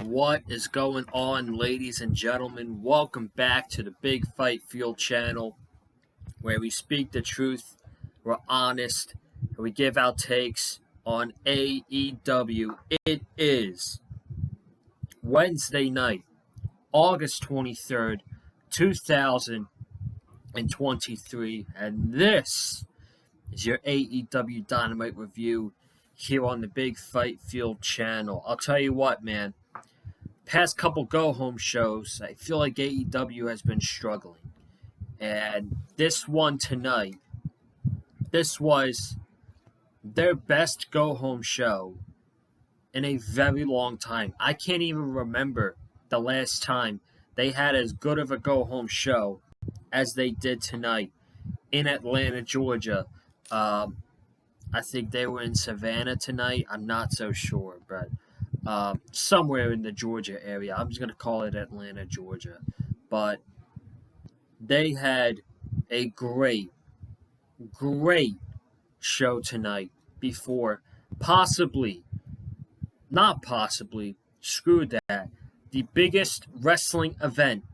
What is going on, ladies and gentlemen? Welcome back to the Big Fight Field channel, where we speak the truth, we're honest, and we give our takes on AEW. It is Wednesday night, August 23rd, 2023, and this is your AEW Dynamite review here on the Big Fight Field channel. I'll tell you what, man. Past couple go-home shows, I feel like AEW has been struggling. And this one tonight, this was their best go-home show in a very long time. I can't even remember the last time they had as good of a go-home show as they did tonight in Atlanta, Georgia. I think they were in Savannah tonight. I'm not so sure, but somewhere in the Georgia area. I'm just going to call it Atlanta, Georgia. But they had a great show tonight before screw that, the biggest wrestling event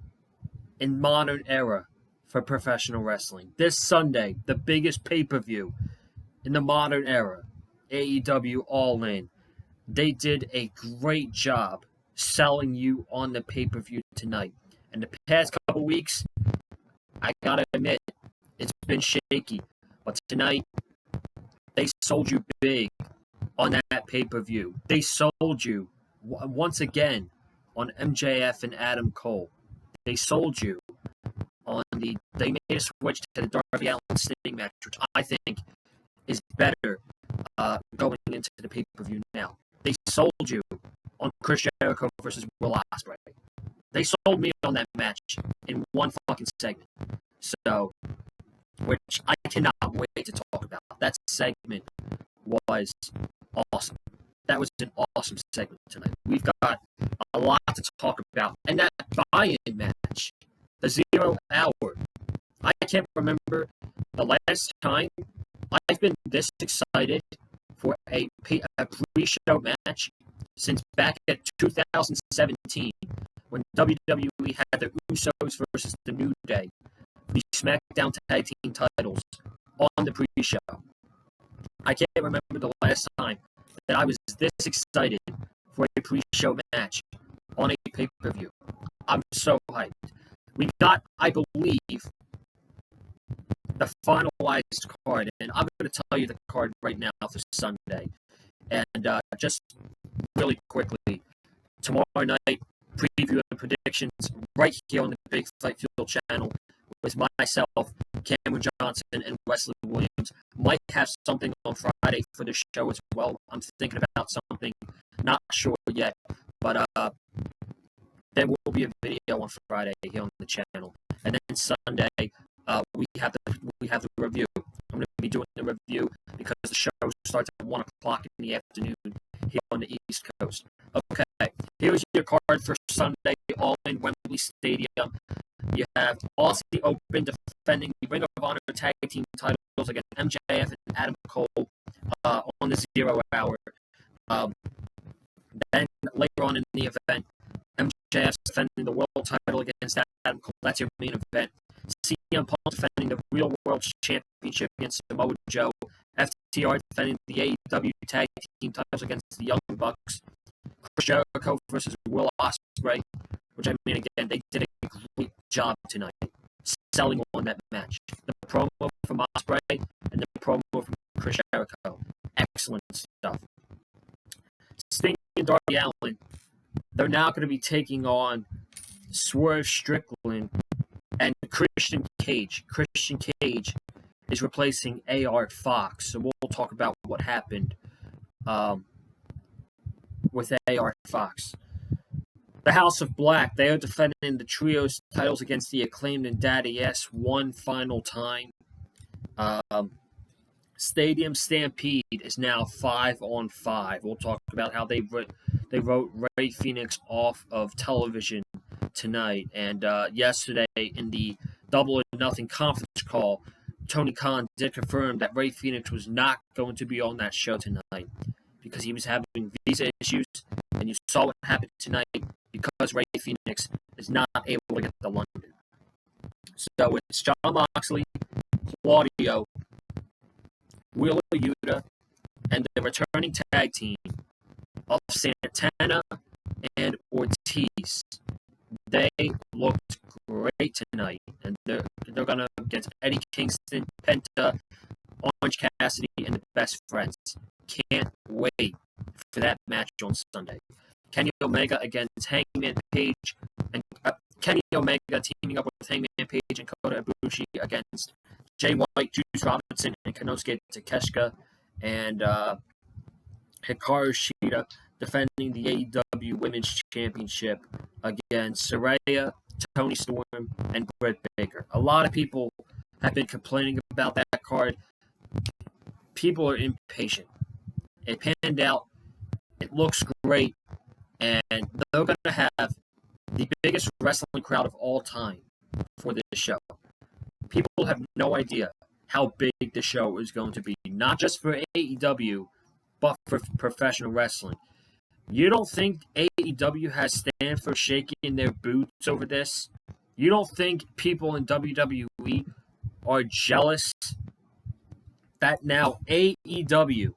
in modern era for professional wrestling. This Sunday, the biggest pay-per-view in the modern era, AEW All In. They did a great job selling you on the pay-per-view tonight. And the past couple weeks, I gotta admit, it's been shaky. But tonight, they sold you big on that pay-per-view. They sold you, once again, on MJF and Adam Cole. They sold you on they made a switch to the Darby Allin Sting match, which I think is better going into the pay-per-view now. They sold you on Chris Jericho versus Will Ospreay. They sold me on that match in one fucking segment. So, which I cannot wait to talk about. That segment was awesome. That was an awesome segment tonight. We've got a lot to talk about. And that buy-in match, the 0 Hour. I can't remember the last time I've been this excited for a pre-show match since back at 2017 when WWE had the Usos versus the New Day for the SmackDown Tag Team titles on the pre-show. I can't remember the last time that I was this excited for a pre-show match on a pay-per-view. I'm so hyped. We got, I believe, the finalized card, and I'm going to tell you the card right now for Sunday. And just really quickly, tomorrow night, preview and predictions right here on the Big Fight Field channel with myself, Cameron Johnson, and Wesley Williams. Might have something on Friday for the show as well. I'm thinking about something, not sure yet, but there will be a video on Friday here on the channel. And then Sunday, we have the review. I'm going to be doing the review because the show starts at 1 o'clock in the afternoon here on the East Coast. Okay, here's your card for Sunday, All In Wembley Stadium. You have Aussie Open defending the Ring of Honor Tag Team titles against MJF and Adam Cole on the 0 Hour. Then later on in the event, MJF defending the World title against Adam Cole. That's your main event. CM Punk defending the Real World Championship against Samoa Joe. FTR defending the AEW Tag Team titles against the Young Bucks. Chris Jericho versus Will Ospreay, which I mean, again, they did a great job tonight selling on that match. The promo from Ospreay and the promo from Chris Jericho. Excellent stuff. Sting and Darby Allin, they're now going to be taking on Swerve Strickland and Christian Cage. Christian Cage is replacing AR Fox. So we'll talk about what happened with AR Fox. The House of Black, they are defending the Trios titles against the Acclaimed and Daddy S one final time. Stadium Stampede is now 5-on-5. We'll talk about how they wrote Ray Phoenix off of television tonight. And yesterday in the Double or Nothing conference call, Tony Khan did confirm that Ray Phoenix was not going to be on that show tonight because he was having visa issues, and you saw what happened tonight because Ray Phoenix is not able to get to London. So it's Jon Moxley, Claudio, Wheeler Yuta, and the returning tag team of Santana and Ortiz. They looked great tonight, and they're going to get Eddie Kingston, Penta, Orange Cassidy, and the Best Friends. Can't wait for that match on Sunday. Kenny Omega against Hangman Page, and Kenny Omega teaming up with Hangman Page and Kota Ibushi against Jay White, Juice Robinson, and Konosuke Takeshita, and Hikaru Shida defending the AEW Women's Championship against Saraya, Toni Storm, and Britt Baker. A lot of people have been complaining about that card. People are impatient. It panned out. It looks great. And they're going to have the biggest wrestling crowd of all time for this show. People have no idea how big the show is going to be. Not just for AEW, but for professional wrestling. You don't think AEW has Stanford shaking their boots over this? You don't think people in WWE are jealous that now AEW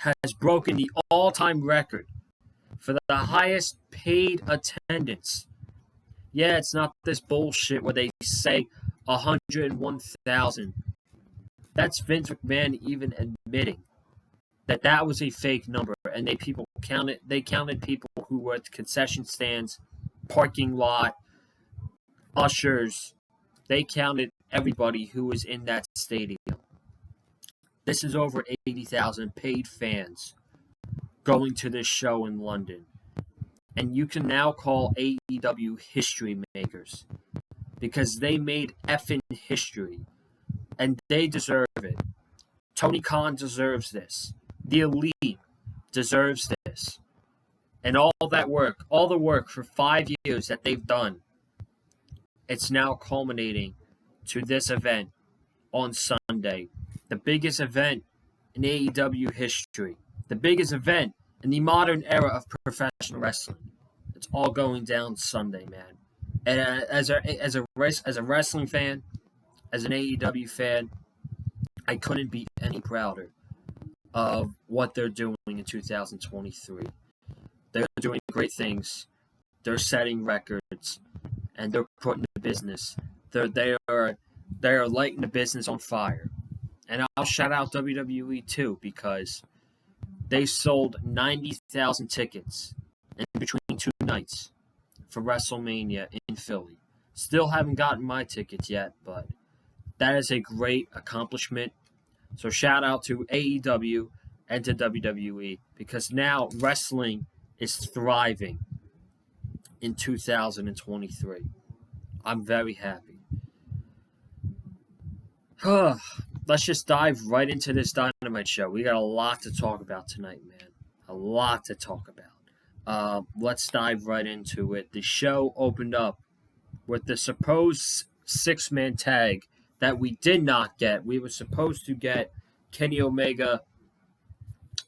has broken the all-time record for the highest paid attendance? Yeah, it's not this bullshit where they say 101,000. That's Vince McMahon even admitting that was a fake number, and they counted people who were at the concession stands, parking lot, ushers. They counted everybody who was in that stadium. This is over 80,000 paid fans going to this show in London. And you can now call AEW history makers because they made effing history, and they deserve it. Tony Khan deserves this. The Elite deserves this. And all the work for 5 years that they've done, it's now culminating to this event on Sunday. The biggest event in AEW history. The biggest event in the modern era of professional wrestling. It's all going down Sunday, man. And as a wrestling fan, as an AEW fan, I couldn't be any prouder of what they're doing in 2023. They're doing great things. They're setting records, and they're putting the business. They are lighting the business on fire. And I'll shout out WWE too, because they sold 90,000 tickets in between 2 nights for WrestleMania in Philly. Still haven't gotten my tickets yet, but that is a great accomplishment. So shout out to AEW and to WWE, because now wrestling is thriving in 2023. I'm very happy. Let's just dive right into this Dynamite show. We got a lot to talk about tonight, man. A lot to talk about. Let's dive right into it. The show opened up with the supposed 6-man tag that we did not get. We were supposed to get Kenny Omega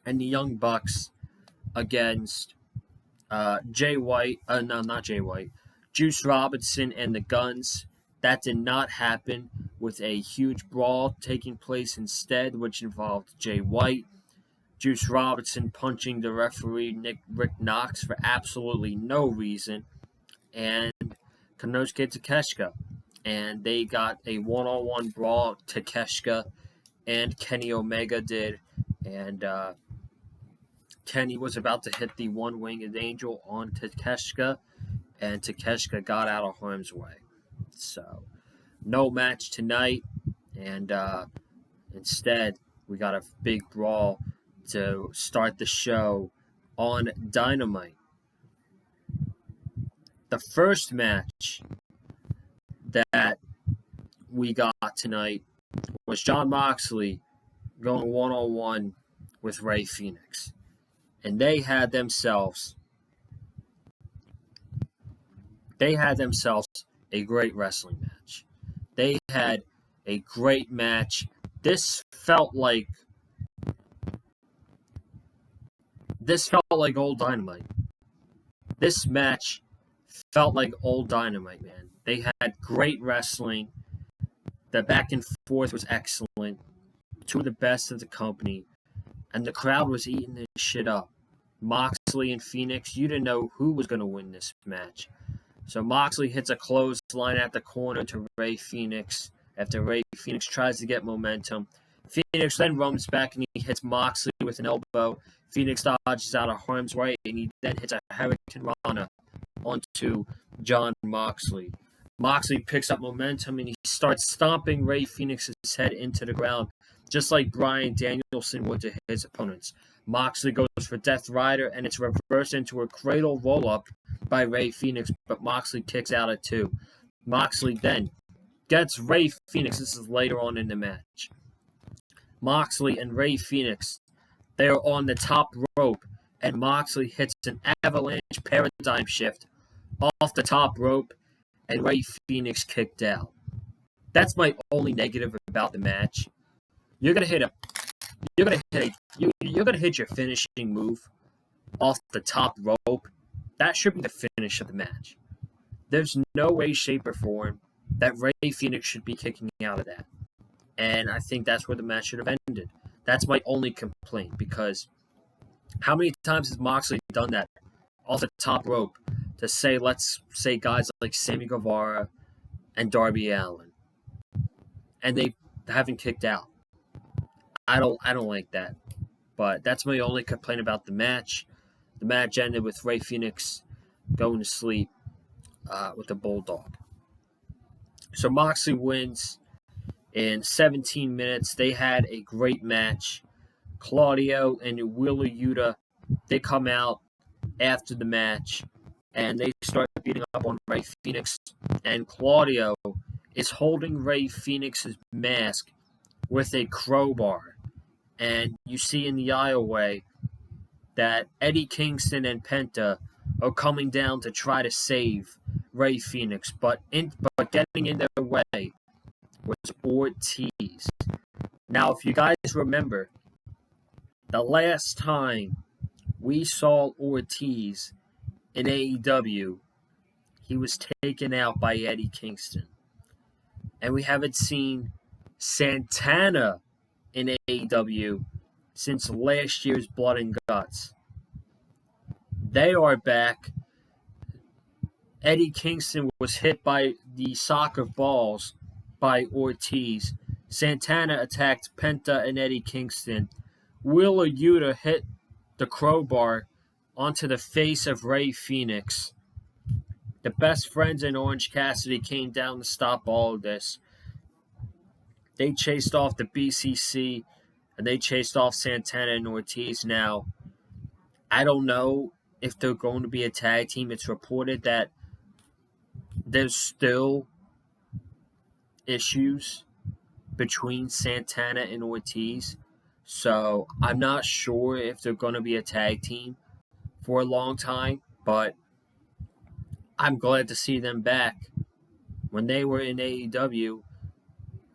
and the Young Bucks against Jay White. No, not Jay White. Juice Robinson and the Guns. That did not happen, with a huge brawl taking place instead, which involved Jay White, Juice Robinson punching the referee Rick Knox for absolutely no reason, and Konosuke Takeshita. And they got a one-on-one brawl. Takeshita and Kenny Omega did, and Kenny was about to hit the one-winged angel on Takeshita, and Takeshita got out of harm's way. So, no match tonight, and instead, we got a big brawl to start the show on Dynamite. The first match that we got tonight was Jon Moxley going one-on-one with Ray Phoenix. And they had themselves a great wrestling match. They had a great match. This felt like this felt like old Dynamite. This match felt like old Dynamite, man. They had great wrestling. The back and forth was excellent. Two of the best of the company. And the crowd was eating this shit up. Moxley and Phoenix, you didn't know who was going to win this match. So Moxley hits a clothesline at the corner to Rey Fenix after Rey Fenix tries to get momentum. Phoenix then runs back and he hits Moxley with an elbow. Phoenix dodges out of harm's way and he then hits a Hurricane Rana onto Jon Moxley. Moxley picks up momentum and he starts stomping Rey Fenix's head into the ground, just like Bryan Danielson would to his opponents. Moxley goes for Death Rider and it's reversed into a cradle roll-up by Rey Fenix, but Moxley kicks out at 2. Moxley then gets Rey Fenix. This is later on in the match. Moxley and Rey Fenix, they are on the top rope, and Moxley hits an avalanche paradigm shift off the top rope, and Rey Fenix kicked out. That's my only negative about the match. You're gonna hit your finishing move off the top rope. That should be the finish of the match. There's no way, shape, or form that Rey Fenix should be kicking out of that. And I think that's where the match should have ended. That's my only complaint, because how many times has Moxley done that off the top rope to say, let's say, guys like Sammy Guevara and Darby Allin, and they haven't kicked out? I don't like that. But that's my only complaint about the match. The match ended with Rey Fenix going to sleep with a bulldog. So Moxley wins in 17 minutes. They had a great match. Claudio and Wheeler Yuta, they come out after the match and they start beating up on Rey Fenix. And Claudio is holding Rey Fenix's mask with a crowbar. And you see in the aisleway that Eddie Kingston and Penta are coming down to try to save Rey Fenix, but getting in their way was Ortiz. Now, if you guys remember, the last time we saw Ortiz in AEW, he was taken out by Eddie Kingston. And we haven't seen Santana in AEW since last year's Blood and Guts. They are back. Eddie Kingston was hit by the soccer balls by Ortiz. Santana attacked Penta and Eddie Kingston. Wheeler Yuta hit the crowbar onto the face of Rey Fenix. The Best Friends and Orange Cassidy came down to stop all of this. They chased off the BCC, and they chased off Santana and Ortiz. Now, I don't know if they're going to be a tag team. It's reported that there's still issues between Santana and Ortiz. So I'm not sure if they're going to be a tag team for a long time, but I'm glad to see them back. When they were in AEW,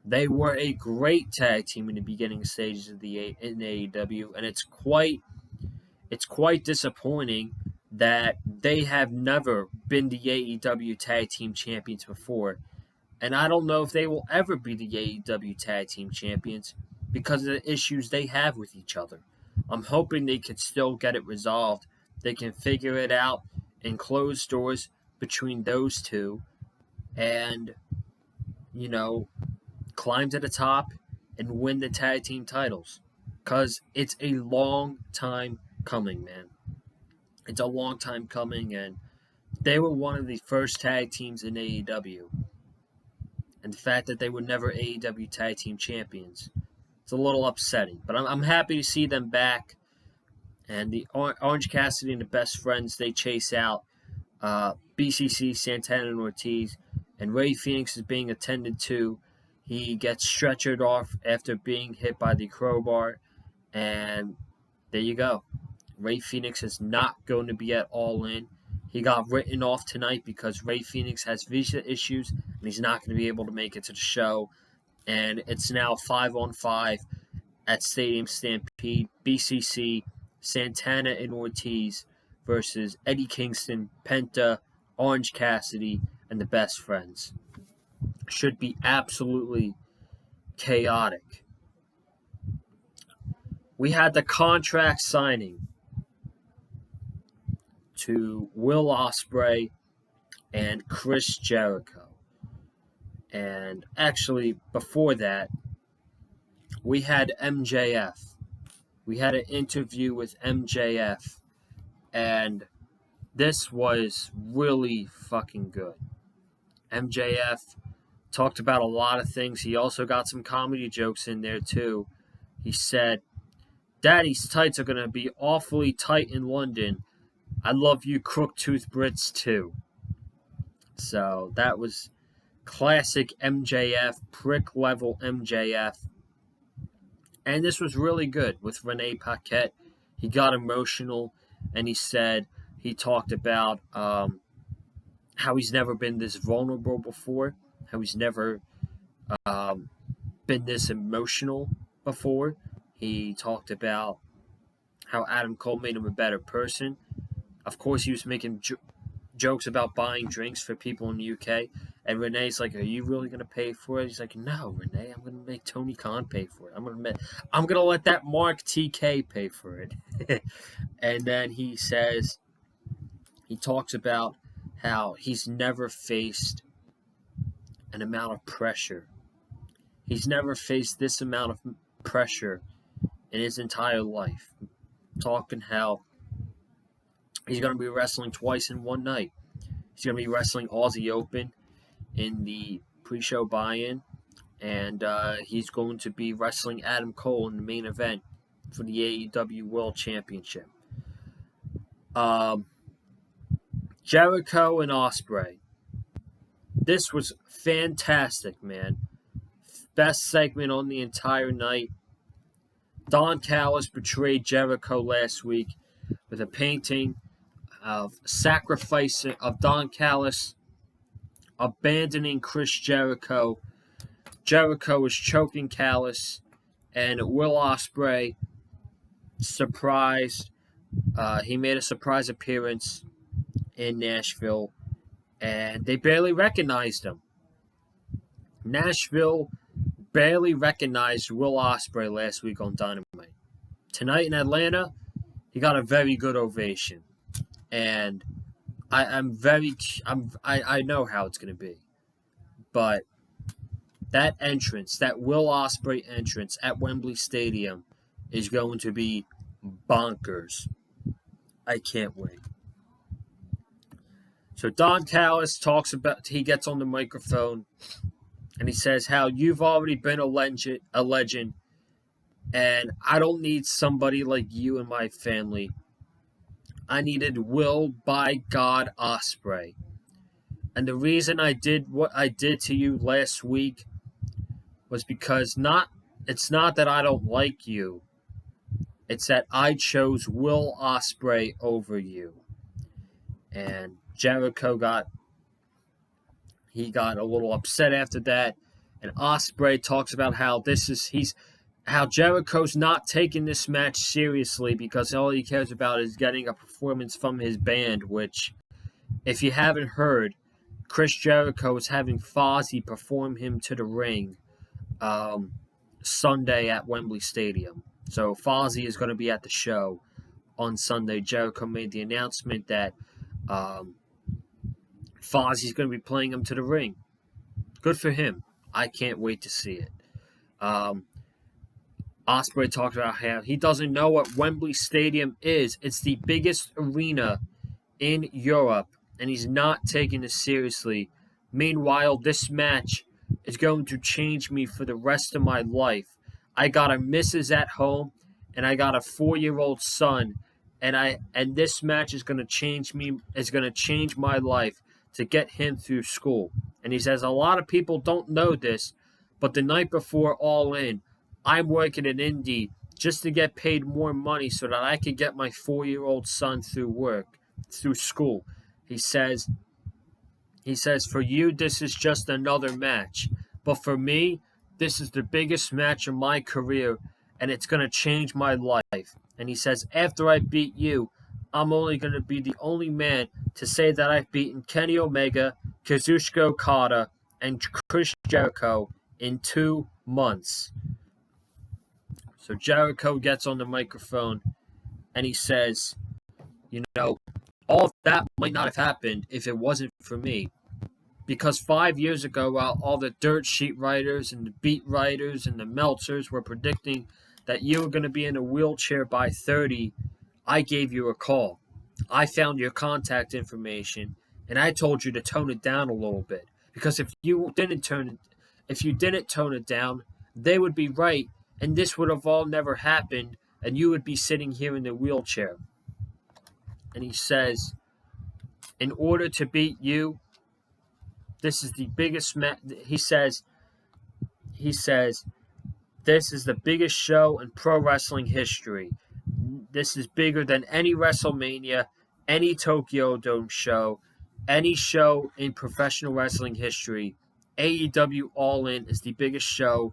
they were a great tag team in the beginning stages of in AEW, and it's quite disappointing that they have never been the AEW tag team champions before. And I don't know if they will ever be the AEW tag team champions because of the issues they have with each other. I'm hoping they can still get it resolved. They can figure it out in closed doors between those two and, climb to the top and win the tag team titles. Because it's a long time coming, man. It's a long time coming, and they were one of the first tag teams in AEW. And the fact that they were never AEW tag team champions, it's a little upsetting. But I'm happy to see them back. And the Orange Cassidy and the Best Friends, they chase out BCC, Santana, and Ortiz. And Rey Fenix is being attended to. He gets stretchered off after being hit by the crowbar. And there you go. Rey Fenix is not going to be at All In. He got written off tonight because Rey Fenix has visa issues and he's not going to be able to make it to the show. And it's now 5-on-5 at Stadium Stampede. BCC, Santana and Ortiz versus Eddie Kingston, Penta, Orange Cassidy, and the Best Friends. Should be absolutely chaotic. We had the contract signing to Will Ospreay and Chris Jericho. And actually, before that, we had MJF. We had an interview with MJF, and this was really fucking good. MJF talked about a lot of things. He also got some comedy jokes in there, too. He said, "Daddy's tights are going to be awfully tight in London. I love you crook tooth Brits, too." So that was classic MJF, prick level MJF. And this was really good with Renee Paquette. He got emotional, and he talked about how he's never been this vulnerable before, how he's never been this emotional before. He talked about how Adam Cole made him a better person. Of course, he was making jokes about buying drinks for people in the UK. And Renee's like, "Are you really going to pay for it?" He's like, "No, Renee, I'm going to make Tony Khan pay for it. I'm going to let that Mark TK pay for it." And then he talks about how he's never faced an amount of pressure. He's never faced this amount of pressure in his entire life. Talking how he's going to be wrestling twice in one night. He's going to be wrestling Aussie Open in the pre-show buy-in, and he's going to be wrestling Adam Cole in the main event for the AEW World Championship. Jericho and Ospreay. This was fantastic, man. Best segment on the entire night. Don Callis betrayed Jericho last week with a painting of sacrificing of Don Callis abandoning Chris Jericho. Jericho was choking Callis, and Will Ospreay surprised. He made a surprise appearance in Nashville, and they barely recognized him. Nashville barely recognized Will Ospreay last week on Dynamite. Tonight in Atlanta, he got a very good ovation, and I know how it's going to be, but that entrance, that Will Ospreay entrance at Wembley Stadium, is going to be bonkers. I can't wait. So Don Callis he gets on the microphone, and he says how you've already been a legend, and I don't need somebody like you in my family. I needed Will by God Ospreay. And the reason I did what I did to you last week was because it's not that I don't like you. It's that I chose Will Ospreay over you. And Jericho got a little upset after that. And Ospreay talks about how how Jericho's not taking this match seriously because all he cares about is getting a performance from his band, which, if you haven't heard, Chris Jericho is having Fozzy perform him to the ring Sunday at Wembley Stadium. So Fozzy is going to be at the show on Sunday. Jericho made the announcement that Fozzy's going to be playing him to the ring. Good for him. I can't wait to see it. Ospreay talked about how he doesn't know what Wembley Stadium is. It's the biggest arena in Europe, and he's not taking this seriously. Meanwhile, this match is going to change me for the rest of my life. I got a missus at home, and I got a 4-year-old son, and this match is going to change me. Is going to change my life to get him through school. And he says a lot of people don't know this, but the night before All In, I'm working in Indy just to get paid more money so that I could get my 4-year-old son through school. He says, for you, this is just another match. But for me, this is the biggest match of my career, and it's going to change my life. And he says, after I beat you, I'm only going to be the only man to say that I've beaten Kenny Omega, Kazuchika Okada, and Chris Jericho in 2 months. So Jericho gets on the microphone and he says, all of that might not have happened if it wasn't for me. Because 5 years ago, while all the dirt sheet writers and the beat writers and the Meltzers were predicting that you were going to be in a wheelchair by 30, I gave you a call. I found your contact information, and I told you to tone it down a little bit. Because if you didn't tone it down, they would be right, and this would have all never happened, and you would be sitting here in the wheelchair. And he says, in order to beat you, this is the biggest match. He says, this is the biggest show in pro wrestling history. This is bigger than any WrestleMania, any Tokyo Dome show, any show in professional wrestling history. AEW All In is the biggest show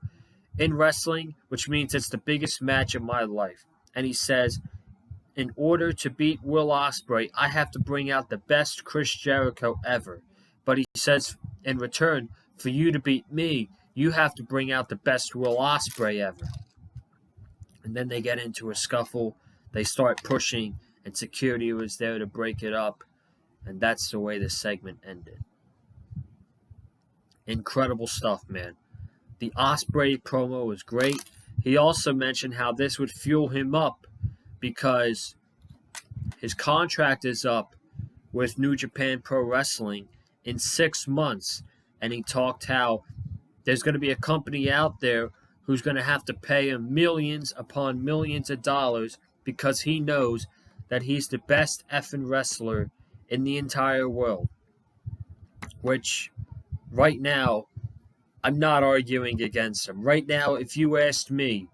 in wrestling, which means it's the biggest match of my life. And he says, in order to beat Will Ospreay, I have to bring out the best Chris Jericho ever. But he says, in return, for you to beat me, you have to bring out the best Will Ospreay ever. And then they get into a scuffle. They start pushing, and security was there to break it up. And that's the way the segment ended. Incredible stuff, man. The Ospreay promo was great. He also mentioned how this would fuel him up because his contract is up with New Japan Pro Wrestling in 6 months. And he talked how there's going to be a company out there who's going to have to pay him millions upon millions of dollars because he knows that he's the best effing wrestler in the entire world. Which, right now, I'm not arguing against him. Right now, if you asked me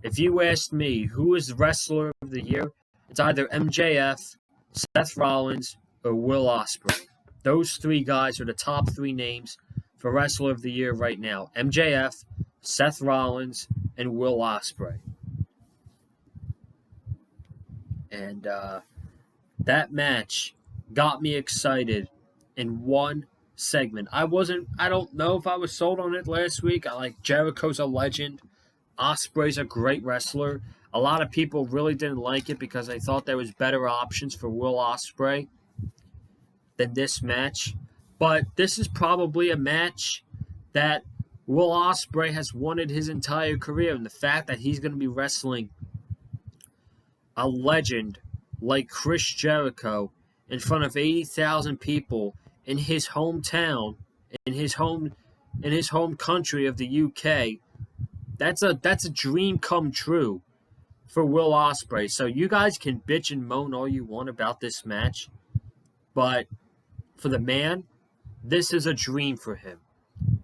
who is Wrestler of the Year, it's either MJF, Seth Rollins, or Will Ospreay. Those 3 guys are the top 3 names for Wrestler of the Year right now. MJF, Seth Rollins, and Will Ospreay. And that match got me excited in one segment. I don't know if I was sold on it last week. I like Jericho's a legend. Ospreay's a great wrestler. A lot of people really didn't like it because they thought there was better options for Will Ospreay than this match. But this is probably a match that Will Ospreay has wanted his entire career. And the fact that he's going to be wrestling a legend like Chris Jericho in front of 80,000 people in his hometown, in his home country of the UK, that's a dream come true for Will Ospreay. So you guys can bitch and moan all you want about this match, but for the man, this is a dream for him.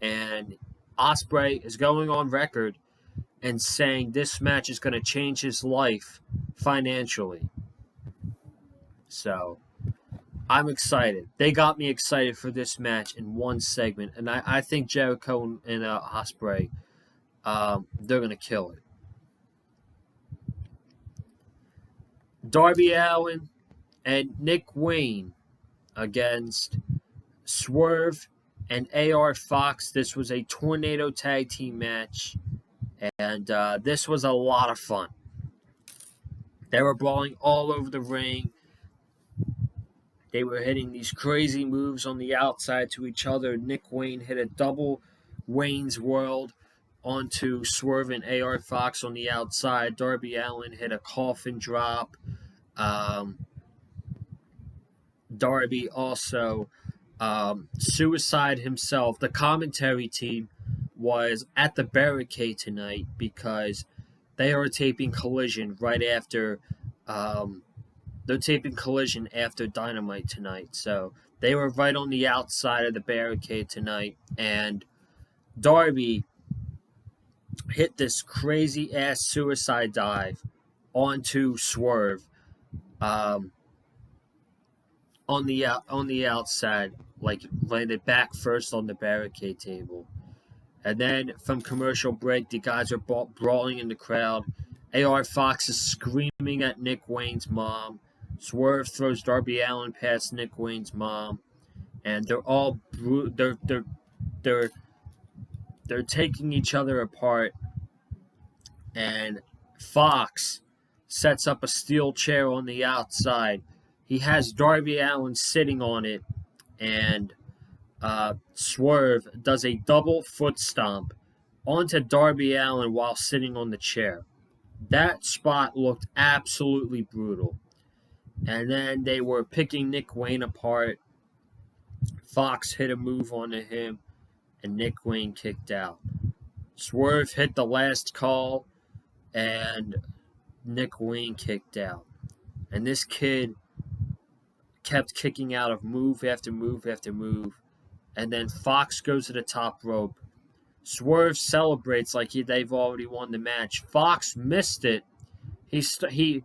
And Ospreay is going on record and saying this match is going to change his life financially. So I'm excited. They got me excited for this match in one segment, and I think Jericho and Ospreay, they're going to kill it. Darby Allin and Nick Wayne against Swerve and AR Fox. This was a tornado tag team match, and this was a lot of fun. They were brawling all over the ring. They were hitting these crazy moves on the outside to each other. Nick Wayne hit a double Wayne's World onto Swerve and AR Fox on the outside. Darby Allin hit a coffin drop. Darby also suicide himself. The commentary team was at the barricade tonight because they are taping Collision right after they're taping Collision after Dynamite tonight. So they were right on the outside of the barricade tonight, and Darby hit this crazy ass suicide dive onto Swerve on the outside, like landed back first on the barricade table. And then from commercial break, the guys are brawling in the crowd, AR Fox is screaming at Nick Wayne's mom. Swerve throws Darby Allin past Nick Wayne's mom, and they're all they're taking each other apart. And Fox sets up a steel chair on the outside. He has Darby Allin sitting on it, and Swerve does a double foot stomp onto Darby Allin while sitting on the chair. That spot looked absolutely brutal. And then they were picking Nick Wayne apart. Fox hit a move onto him, and Nick Wayne kicked out. Swerve hit the last call, and Nick Wayne kicked out. And this kid kept kicking out of move after move after move. And then Fox goes to the top rope. Swerve celebrates like they've already won the match. Fox missed it. He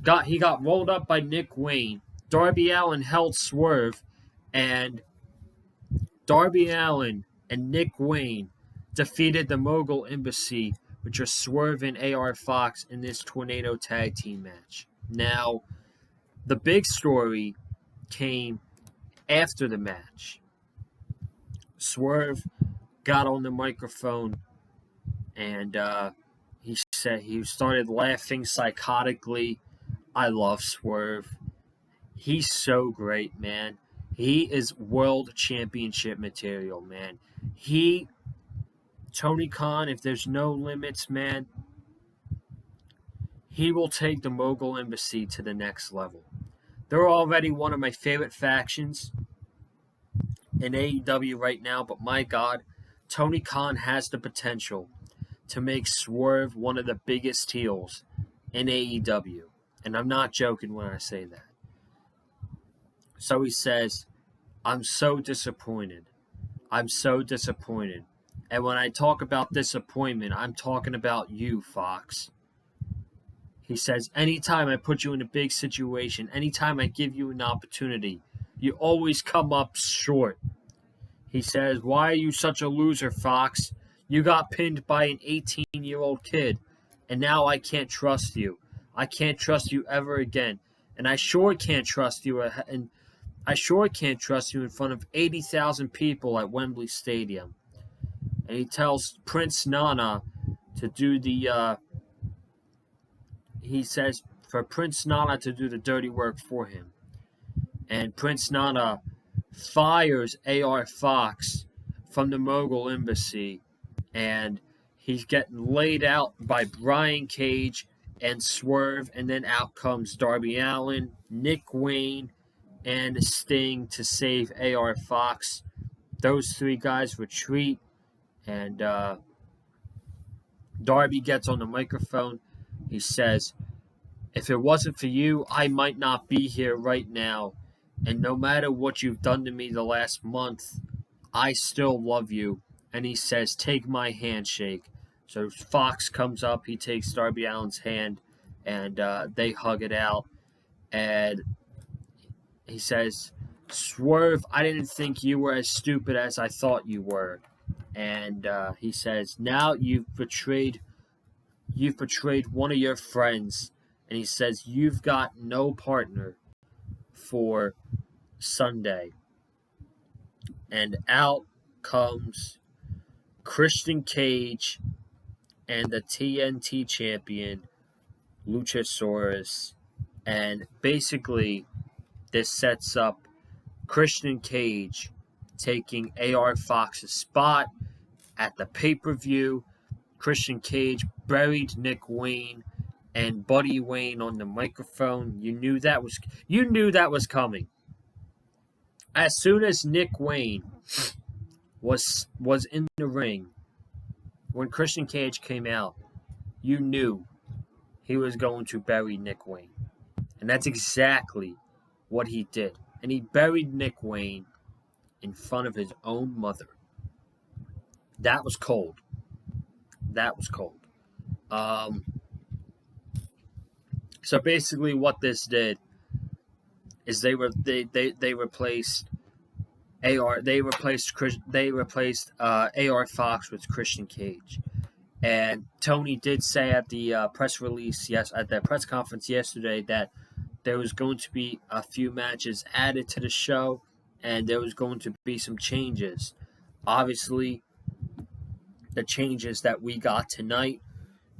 got rolled up by Nick Wayne. Darby Allin held Swerve, and Darby Allin and Nick Wayne defeated the Mogul Embassy, which are Swerve and AR Fox, in this Tornado Tag Team match. Now, the big story came after the match. Swerve got on the microphone, and he said he started laughing psychotically. I love Swerve. He's so great, man. He is world championship material, man. Tony Khan, if there's no limits, man, he will take the Mogul Embassy to the next level. They're already one of my favorite factions in AEW right now, but my God, Tony Khan has the potential to make Swerve one of the biggest heels in AEW. And I'm not joking when I say that. So he says, I'm so disappointed. I'm so disappointed. And when I talk about disappointment, I'm talking about you, Fox. He says, anytime I put you in a big situation, anytime I give you an opportunity, you always come up short. He says, why are you such a loser, Fox? You got pinned by an 18-year-old kid, and now I can't trust you. I can't trust you ever again. And I sure can't trust you in front of 80,000 people at Wembley Stadium. And he tells Prince Nana to do he says for Prince Nana to do the dirty work for him. And Prince Nana fires AR Fox from the Mogul Embassy, and he's getting laid out by Brian Cage and Swerve, and then out comes Darby Allin, Nick Wayne, and Sting to save AR Fox. Those three guys retreat, and Darby gets on the microphone. He says, if it wasn't for you, I might not be here right now. And no matter what you've done to me the last month, I still love you. And he says, take my handshake. So Fox comes up, he takes Darby Allin's hand, and they hug it out. And he says, Swerve, I didn't think you were as stupid as I thought you were. And he says, now you've betrayed one of your friends. And he says, you've got no partner for Sunday. And out comes Christian Cage and the TNT champion, Luchasaurus. And basically, this sets up Christian Cage taking AR Fox's spot at the pay-per-view. Christian Cage buried Nick Wayne and Buddy Wayne on the microphone. You knew that was coming. As soon as Nick Wayne was in the ring, when Christian Cage came out, you knew he was going to bury Nick Wayne. And that's exactly what he did. And he buried Nick Wayne in front of his own mother. That was cold. That was cold. So basically what this did is they replaced AR Fox with Christian Cage. And Tony did say at the press release, at the press conference yesterday, that there was going to be a few matches added to the show, and there was going to be some changes. Obviously, the changes that we got tonight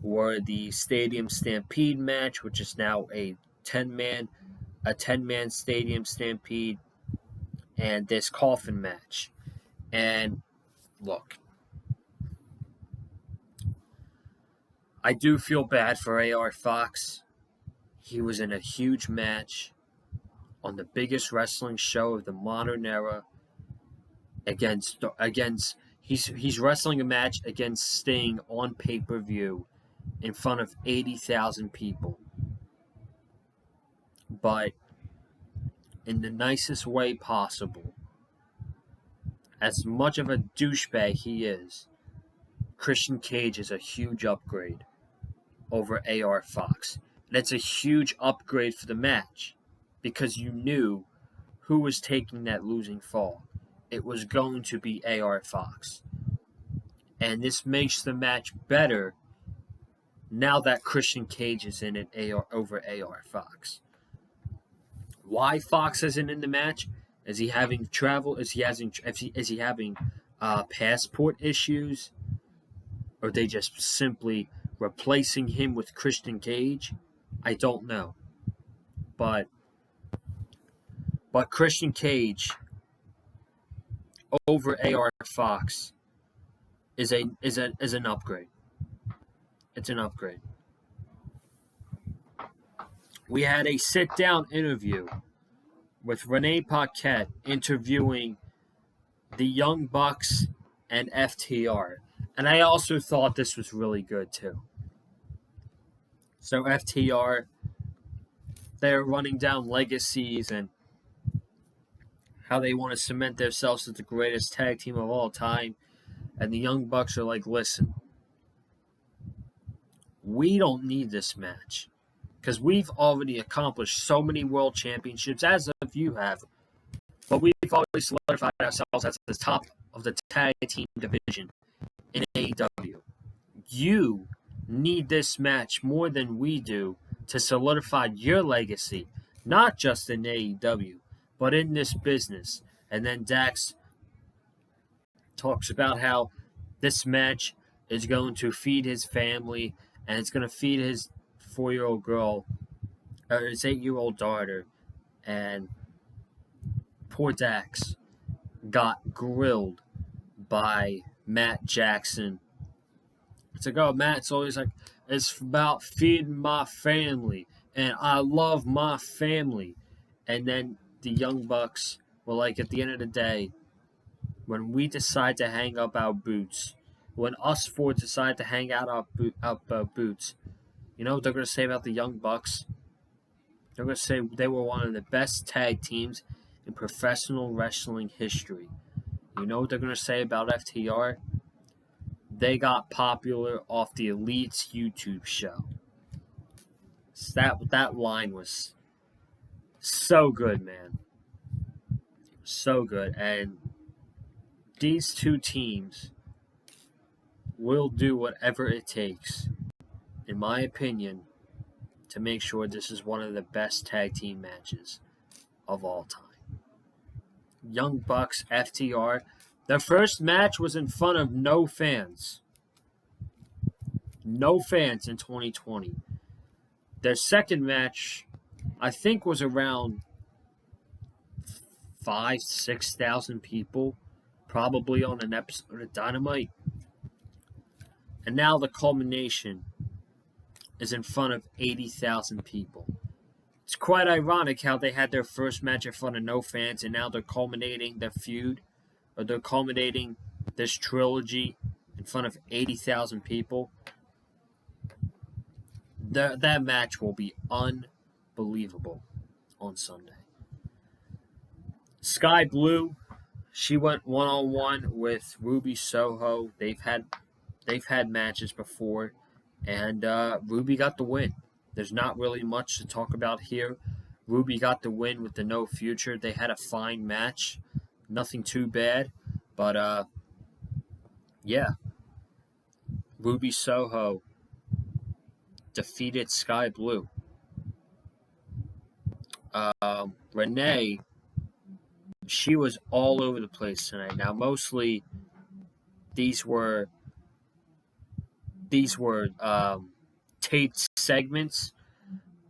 were the Stadium Stampede match, which is now a 10-man Stadium Stampede, and this coffin match. And look, I do feel bad for AR Fox. He was in a huge match on the biggest wrestling show of the modern era against he's wrestling a match against Sting on pay-per-view in front of 80,000 people. But in the nicest way possible. As much of a douchebag he is, Christian Cage is a huge upgrade over AR Fox. And it's a huge upgrade for the match because you knew who was taking that losing fall. It was going to be AR Fox. And this makes the match better now that Christian Cage is in it over AR Fox. Why Fox isn't in the match? Is he having travel? Is he having passport issues? Or are they just simply replacing him with Christian Cage? I don't know. But Christian Cage over AR Fox is an upgrade. It's an upgrade. We had a sit-down interview with Renee Paquette interviewing the Young Bucks and FTR. And I also thought this was really good too. So FTR, they're running down legacies and how they want to cement themselves as the greatest tag team of all time. And the Young Bucks are like, listen, we don't need this match because we've already accomplished so many world championships, as of you have. But we've always solidified ourselves as the top of the tag team division in AEW. You need this match more than we do to solidify your legacy, not just in AEW, but in this business. And then Dax talks about how this match is going to feed his family and it's going to feed his 4-year-old girl, or his 8-year-old daughter. And poor Dax got grilled by Matt Jackson. It's like, oh, Matt's always like, it's about feeding my family, and I love my family. And then the Young Bucks were like, at the end of the day, when we decide to hang up our boots, when us four decide to hang out our boots, you know what they're going to say about the Young Bucks? They're going to say they were one of the best tag teams in professional wrestling history. You know what they're going to say about FTR? They got popular off the Elite's YouTube show. So that line was so good, man. So good. And these two teams will do whatever it takes, in my opinion, to make sure this is one of the best tag team matches of all time. Young Bucks, FTR. Their first match was in front of no fans. No fans in 2020. Their second match, I think, was around 5,000-6,000 people, probably on an episode of Dynamite. And now the culmination is in front of 80,000 people. It's quite ironic how they had their first match in front of no fans, and now they're culminating their feud, or they're culminating this trilogy in front of 80,000 people. That match will be unbelievable on Sunday. Sky Blue, she went one-on-one with Ruby Soho. They've had matches before, and Ruby got the win. There's not really much to talk about here. Ruby got the win with the No Future. They had a fine match. Nothing too bad. But, yeah. Ruby Soho defeated Sky Blue. Renee, she was all over the place tonight. Now, mostly these were taped segments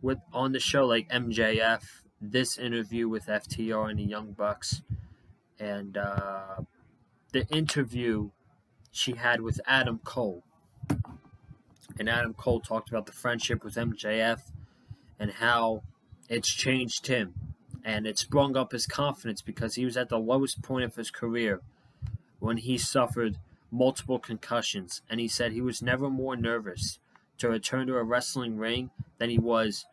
with on the show, like MJF, this interview with FTR and the Young Bucks, and the interview she had with Adam Cole. And Adam Cole talked about the friendship with MJF and how it's changed him. And it sprung up his confidence because he was at the lowest point of his career when he suffered multiple concussions. And he said he was never more nervous to return to a wrestling ring than he was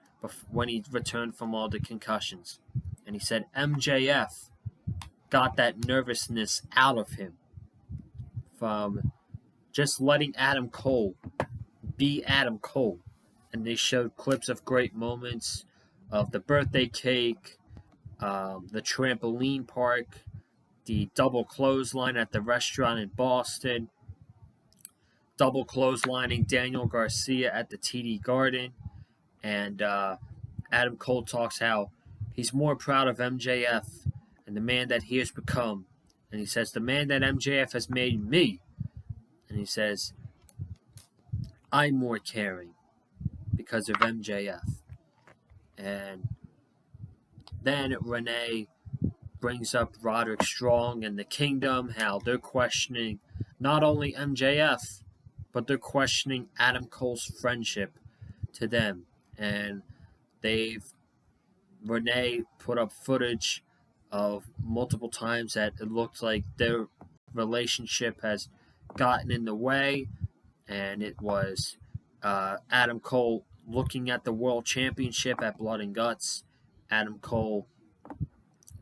when he returned from all the concussions. And he said MJF got that nervousness out of him from just letting Adam Cole be Adam Cole. And they showed clips of great moments of the birthday cake, the trampoline park, the double clothesline at the restaurant in Boston, double clotheslining Daniel Garcia at the TD Garden, and Adam Cole talks how he's more proud of MJF and the man that he has become. And he says, the man that MJF has made me. And he says, I'm more caring because of MJF. And then Renee brings up Roderick Strong and the Kingdom, how they're questioning not only MJF, but they're questioning Adam Cole's friendship to them. And Renee put up footage of multiple times that it looked like their relationship has gotten in the way. And it was Adam Cole looking at the World Championship at Blood and Guts. Adam Cole,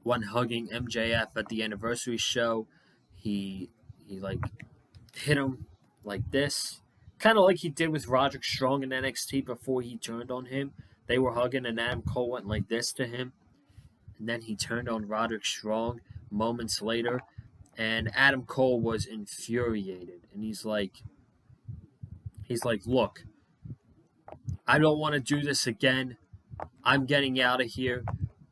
when hugging MJF at the anniversary show, he hit him like this, kind of like he did with Roderick Strong in NXT before he turned on him. They were hugging, and Adam Cole went like this to him, and then he turned on Roderick Strong moments later, and Adam Cole was infuriated, and he's like, look, I don't want to do this again. I'm getting out of here.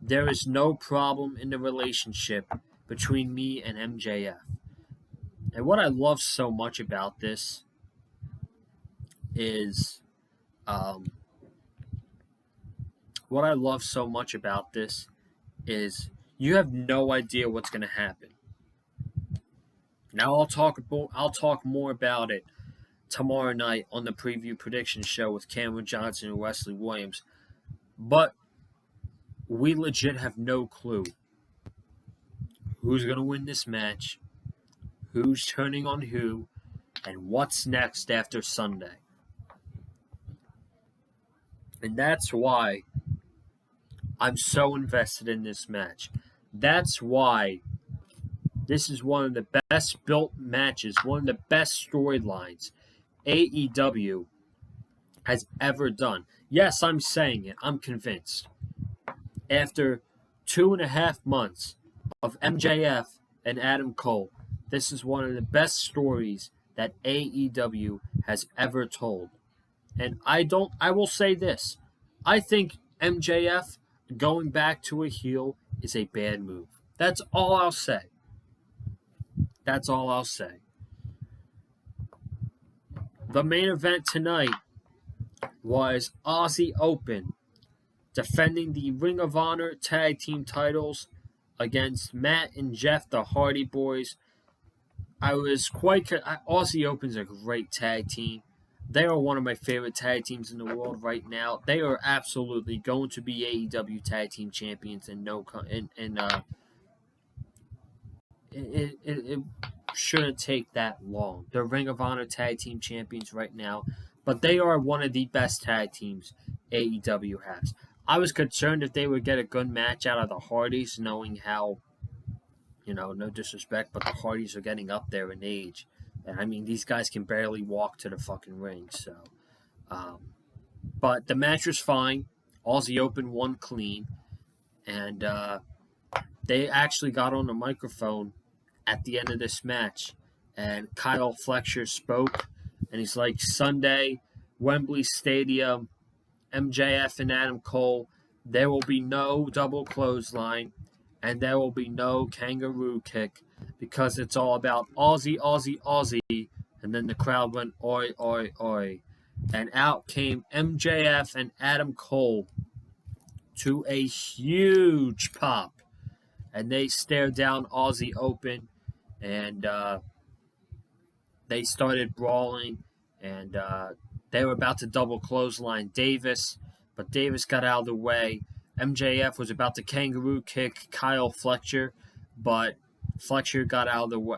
There is no problem in the relationship between me and MJF. And what I love so much about this is, you have no idea what's going to happen. Now I'll talk more about it tomorrow night on the preview prediction show with Cameron Johnson and Wesley Williams. But we legit have no clue who's going to win this match, who's turning on who, and what's next after Sunday. And that's why I'm so invested in this match. That's why this is one of the best built matches, one of the best storylines AEW has ever done. Yes, I'm saying it. I'm convinced. After 2.5 months of MJF and Adam Cole, this is one of the best stories that AEW has ever told. And I will say this. I think MJF going back to a heel is a bad move. That's all I'll say. That's all I'll say. The main event tonight was Aussie Open defending the Ring of Honor Tag Team titles against Matt and Jeff, the Hardy Boys. Aussie Open's a great tag team. They are one of my favorite tag teams in the world right now. They are absolutely going to be AEW Tag Team Champions it shouldn't take that long. They're Ring of Honor Tag Team Champions right now, but they are one of the best tag teams AEW has. I was concerned if they would get a good match out of the Hardys, knowing how, no disrespect, but the Hardys are getting up there in age. And I mean, these guys can barely walk to the fucking ring, so. But the match was fine. Aussie Open won clean. And they actually got on the microphone at the end of this match. And Kyle Fletcher spoke And he's like, Sunday, Wembley Stadium, MJF and Adam Cole, there will be no double clothesline, and there will be no kangaroo kick, because it's all about Aussie, Aussie, Aussie. And then the crowd went, oi, oi, oi. And out came MJF and Adam Cole to a huge pop. And they stared down Aussie Open, and they started brawling, and they were about to double clothesline Davis, but Davis got out of the way. MJF was about to kangaroo kick Kyle Fletcher, but Fletcher got out of the way.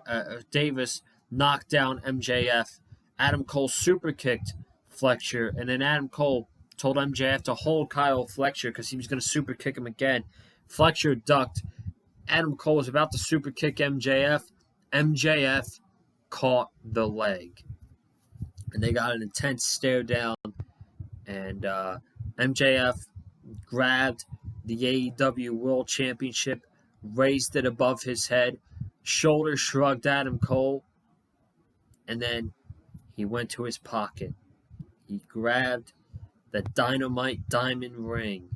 Davis knocked down MJF. Adam Cole super kicked Fletcher, and then Adam Cole told MJF to hold Kyle Fletcher because he was going to super kick him again. Fletcher ducked. Adam Cole was about to super kick MJF. MJF caught the leg. And they got an intense stare down. And MJF grabbed the AEW World Championship, raised it above his head, shoulder shrugged Adam Cole, and then he went to his pocket. He grabbed the Dynamite diamond ring,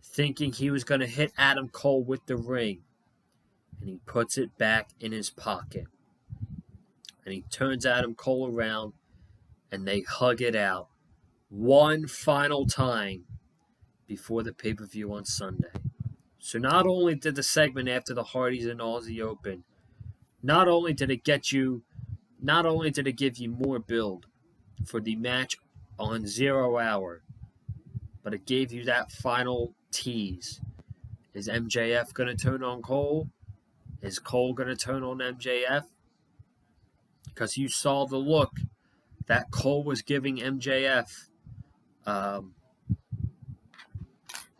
thinking he was going to hit Adam Cole with the ring. And he puts it back in his pocket. And he turns Adam Cole around, and they hug it out one final time before the pay-per-view on Sunday. So not only did the segment after the Hardys and Aussie Open, not only did it give you more build for the match on 0 Hour, but it gave you that final tease. Is MJF going to turn on Cole? Is Cole going to turn on MJF? Because you saw the look that Cole was giving MJF.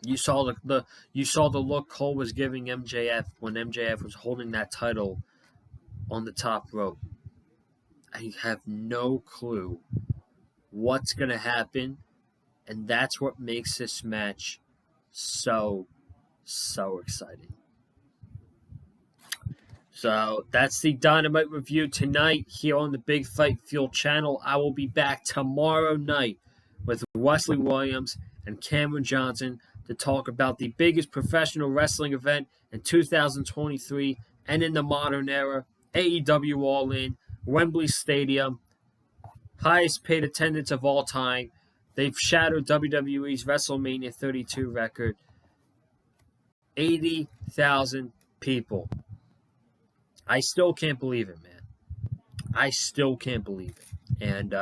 You saw the look Cole was giving MJF when MJF was holding that title on the top rope. I have no clue what's going to happen, and that's what makes this match so exciting. So that's the Dynamite review tonight here on the Big Fight Fuel channel. I will be back tomorrow night with Wesley Williams and Cameron Johnson to talk about the biggest professional wrestling event in 2023 and in the modern era, AEW All In, Wembley Stadium, highest paid attendance of all time. They've shattered WWE's WrestleMania 32 record. 80,000 people. I still can't believe it, man. I still can't believe it. And,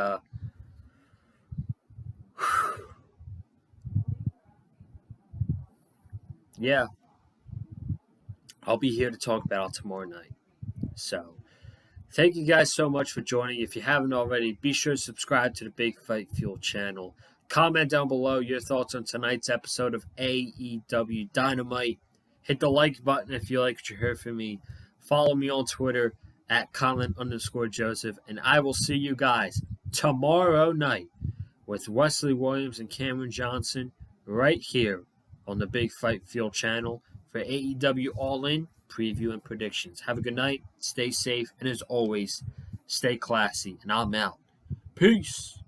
yeah, I'll be here to talk about it tomorrow night. So, thank you guys so much for joining. If you haven't already, be sure to subscribe to the Big Fight Fuel channel. Comment down below your thoughts on tonight's episode of AEW Dynamite. Hit the like button if you like what you heard from me. Follow me on Twitter at Colin_Joseph. And I will see you guys tomorrow night with Wesley Williams and Cameron Johnson right here on the Big Fight Fuel channel for AEW All In preview and predictions. Have a good night. Stay safe. And as always, stay classy. And I'm out. Peace.